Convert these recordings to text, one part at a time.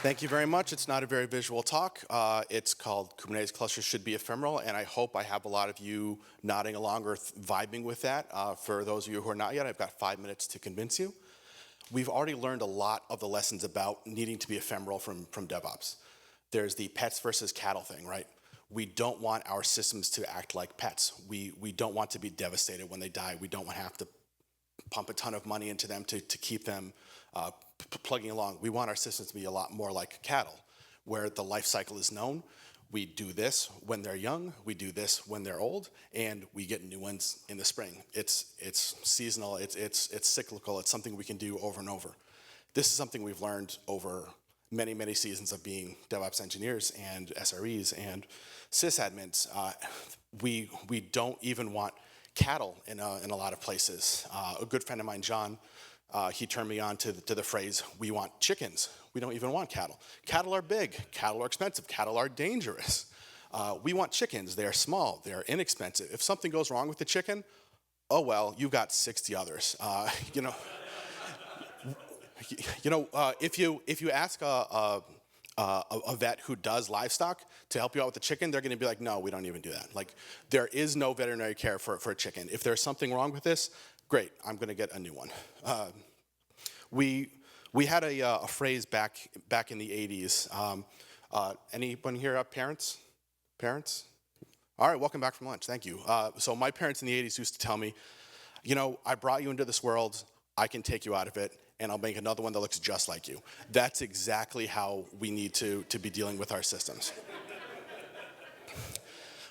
Thank you very much. It's not a very visual talk. It's called Kubernetes Clusters Should Be Ephemeral, and I hope I have a lot of you nodding along or vibing with that. For those of you who are not yet, I've got 5 minutes to convince you. We've already learned a lot of the lessons about needing to be ephemeral from DevOps. There's the pets versus cattle thing, right? We don't want our systems to act like pets. We don't want to be devastated when they die. We don't want to have to pump a ton of money into them to keep them plugging along. We want our systems to be a lot more like cattle, where the life cycle is known. We do this when they're young, we do this when they're old, and we get new ones in the spring. It's seasonal, it's cyclical, it's something we can do over and over. This is something we've learned over many, many seasons of being DevOps engineers and SREs and sysadmins. We don't even want cattle in a lot of places. A good friend of mine, John, he turned me on to the phrase, we want chickens. We don't even want cattle. Cattle are big, cattle are expensive, cattle are dangerous. We want chickens, they're small, they're inexpensive. If something goes wrong with the chicken, oh well, you've got 60 others. If you ask a vet who does livestock to help you out with the chicken, they're gonna be like, no, we don't even do that. Like, there is no veterinary care for a chicken. If there's something wrong with this, great, I'm gonna get a new one. We had a phrase back in the 80s. Anyone here parents? Parents? All right, welcome back from lunch, thank you. So my parents in the 80s used to tell me, I brought you into this world, I can take you out of it, and I'll make another one that looks just like you. That's exactly how we need to be dealing with our systems.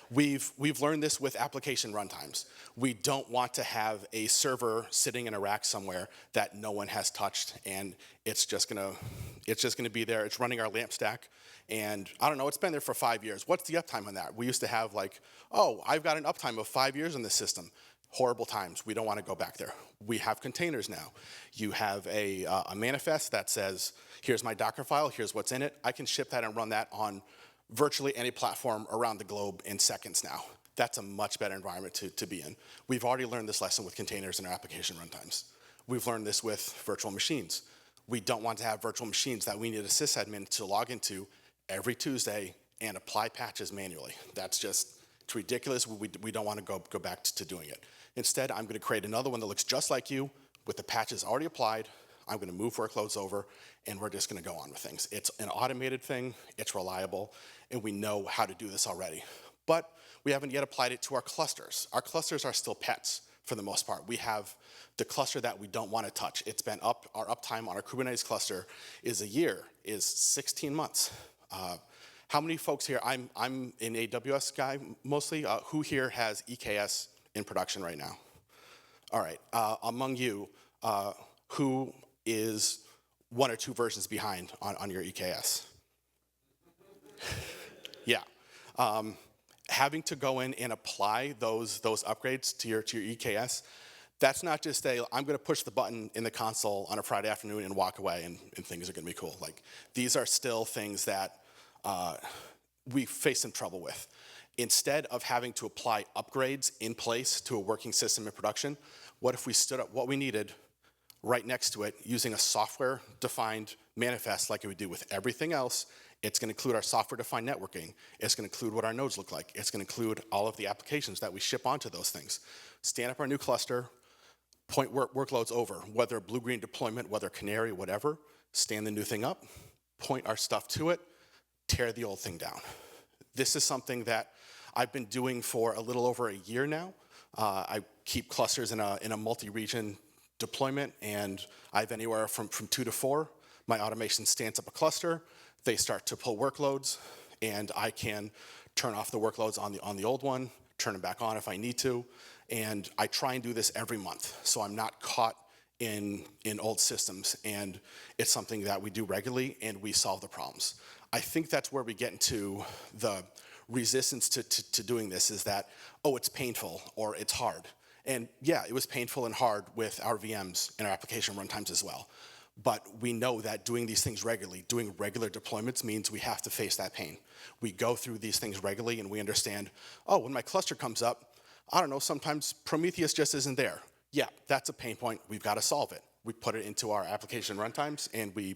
We've learned this with application runtimes. We don't want to have a server sitting in a rack somewhere that no one has touched, and it's just gonna be there. It's running our LAMP stack, and I don't know, it's been there for 5 years. What's the uptime on that? We used to have like, oh, I've got an uptime of 5 years on this system. Horrible times. We don't want to go back there. We have containers now. You have a manifest that says, here's my Docker file, here's what's in it. I can ship that and run that on virtually any platform around the globe in seconds now. That's a much better environment to be in. We've already learned this lesson with containers in our application runtimes. We've learned this with virtual machines. We don't want to have virtual machines that we need a sysadmin to log into every Tuesday and apply patches manually. It's ridiculous. We don't want to go back to doing it. Instead, I'm going to create another one that looks just like you with the patches already applied. I'm going to move workloads over, and we're just going to go on with things. It's an automated thing, it's reliable, and we know how to do this already. But we haven't yet applied it to our clusters. Our clusters are still pets for the most part. We have the cluster that we don't want to touch. It's been up, our uptime on our Kubernetes cluster is a year, is 16 months. How many folks here, I'm an AWS guy mostly, who here has EKS in production right now? All right, among you, who is 1 or 2 versions behind on your EKS? Yeah. Having to go in and apply those upgrades to your EKS, that's not just I'm gonna push the button in the console on a Friday afternoon and walk away and things are gonna be cool. Like, these are still things that we face some trouble with. Instead of having to apply upgrades in place to a working system in production, what if we stood up what we needed right next to it using a software-defined manifest like it would do with everything else? It's going to include our software-defined networking. It's going to include what our nodes look like. It's going to include all of the applications that we ship onto those things. Stand up our new cluster, point workloads over, whether blue-green deployment, whether canary, whatever, stand the new thing up, point our stuff to it, tear the old thing down. This is something that I've been doing for a little over a year now. I keep clusters in a multi-region deployment, and I have anywhere from 2 to 4. My automation stands up a cluster, they start to pull workloads, and I can turn off the workloads on the old one, turn them back on if I need to, and I try and do this every month, so I'm not caught in old systems, and it's something that we do regularly, and we solve the problems. I think that's where we get into the resistance to doing this, is that, oh, it's painful, or it's hard. And yeah, it was painful and hard with our VMs and our application runtimes as well. But we know that doing these things regularly, doing regular deployments, means we have to face that pain. We go through these things regularly and we understand, oh, when my cluster comes up, I don't know, sometimes Prometheus just isn't there. Yeah, that's a pain point, we've got to solve it. We put it into our application runtimes and we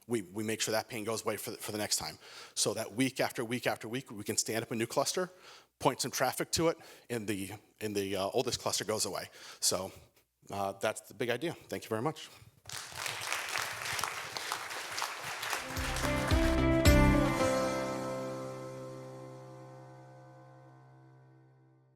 we make sure that pain goes away for the next time. So that week after week after week, we can stand up a new cluster, point some traffic to it, and the oldest cluster goes away. So that's the big idea. Thank you very much.